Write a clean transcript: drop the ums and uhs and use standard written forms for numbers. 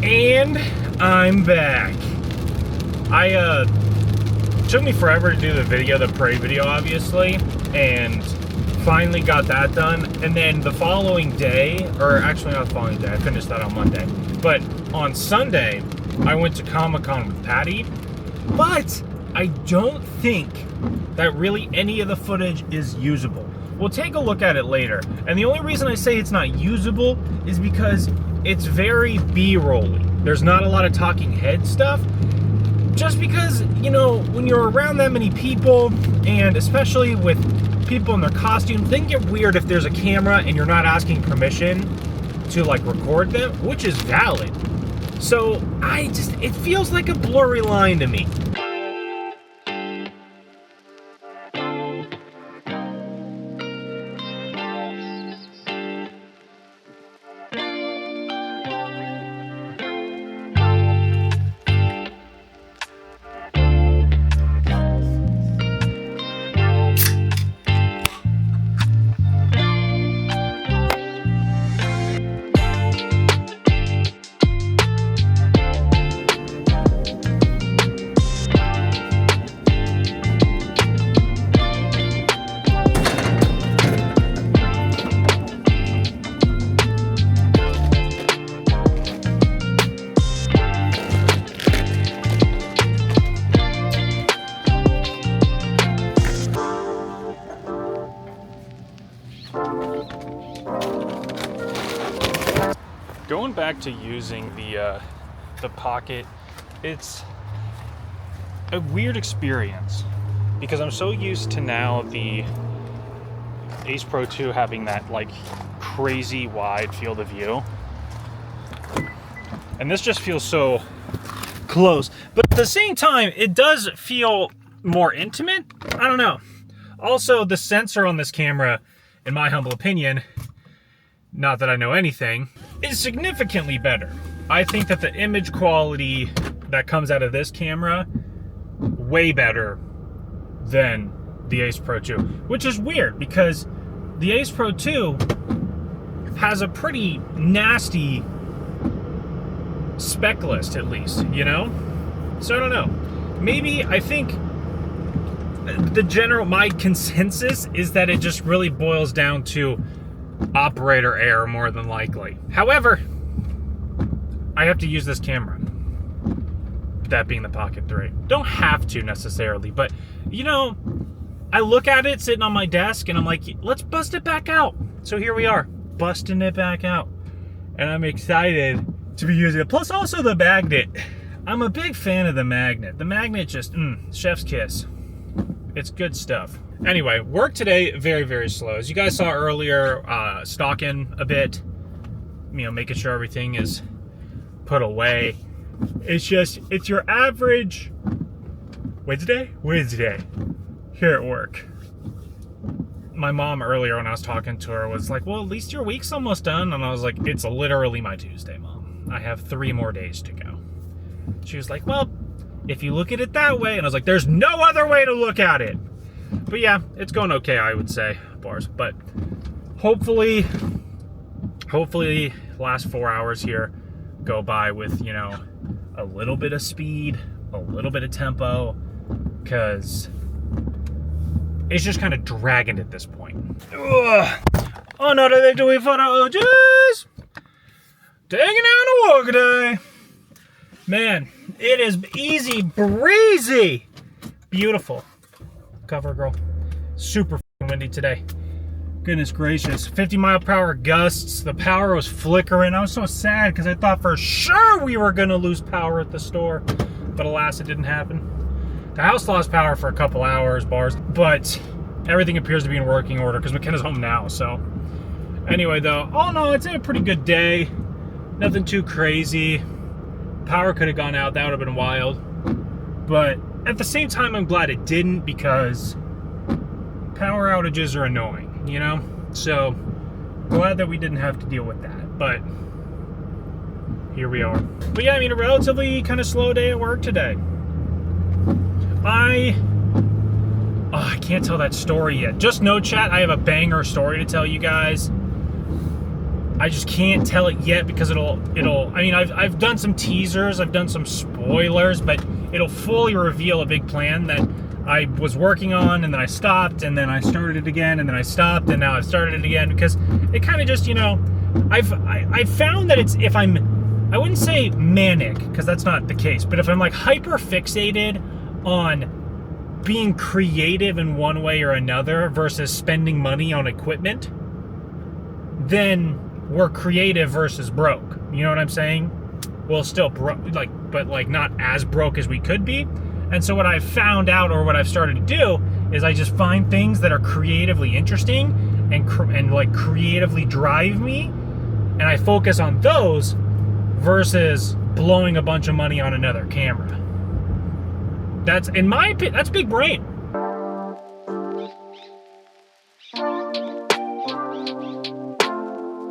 And I'm back. Took me forever to do the video, the parade video, obviously, and finally got that done. And then the following day, or actually not the following day, I finished that on Monday. But on Sunday, I went to Comic-Con with Patty, but I don't think that really any of the footage is usable. We'll take a look at it later. And the only reason I say it's not usable is because it's very B-rolly. There's not a lot of talking head stuff. Just because, you know, when you're around that many people, and especially with people in their costumes, they can get weird if there's a camera and you're not asking permission to, like, record them, which is valid. So, it feels like a blurry line to me. Going back to using the Pocket, it's a weird experience because I'm so used to now the Ace Pro 2 having that like crazy wide field of view, and this just feels so close, but at the same time it does feel more intimate. I don't know. Also, the sensor on this camera, in my humble opinion, not that I know anything, is significantly better. I think that the image quality that comes out of this camera, way better than the Ace Pro 2, which is weird because the Ace Pro 2 has a pretty nasty spec list, at least, you know? So I don't know. Maybe, I think my consensus is that it just really boils down to operator error more than likely. However, I have to use this camera, that being the Pocket 3. Don't have to necessarily, but you know, I look at it sitting on my desk and I'm like, let's bust it back out. So here we are, busting it back out, and I'm excited to be using it. Plus also the magnet. I'm a big fan of the magnet. The magnet just, chef's kiss. It's good stuff. Anyway, work today, very, very slow. As you guys saw earlier, stalking a bit, you know, making sure everything is put away. It's your average Wednesday here at work. My mom earlier, when I was talking to her, was like, well, at least your week's almost done. And I was like, it's literally my Tuesday, Mom. I have 3 more days to go. She was like, well, if you look at it that way. And I was like, there's no other way to look at it. But yeah, it's going okay, I would say, bars. But hopefully last 4 hours here go by with, you know, a little bit of speed, a little bit of tempo, because it's just kind of dragging at this point. Ugh. Another victory for the OGs! Taking out a walk today. Man, it is easy breezy. Beautiful. Cover girl. Super windy today. Goodness gracious. 50-mile-per-hour gusts. The power was flickering. I was so sad because I thought for sure we were going to lose power at the store. But alas, it didn't happen. The house lost power for a couple hours, bars. But everything appears to be in working order because McKenna's home now. So anyway, though, all in all, it's a pretty good day. Nothing too crazy. Power could have gone out. That would have been wild. But at the same time, I'm glad it didn't, because power outages are annoying, you know? So, glad that we didn't have to deal with that, but here we are. But yeah, I mean, a relatively kind of slow day at work today. I can't tell that story yet. Just know, chat, I have a banger story to tell you guys. I just can't tell it yet because it'll. I mean, I've done some teasers, I've done some spoilers, but it'll fully reveal a big plan that I was working on, and then I stopped, and then I started it again, and then I stopped, and now I've started it again because it kind of just, you know, I've found that it's, if I wouldn't say manic because that's not the case, but if I'm like hyper fixated on being creative in one way or another versus spending money on equipment, then we're creative versus broke. You know what I'm saying? Well, still broke, but not as broke as we could be. And so what I've found out, or what I've started to do, is I just find things that are creatively interesting and like creatively drive me, and I focus on those versus blowing a bunch of money on another camera. That's, in my opinion, that's big brain.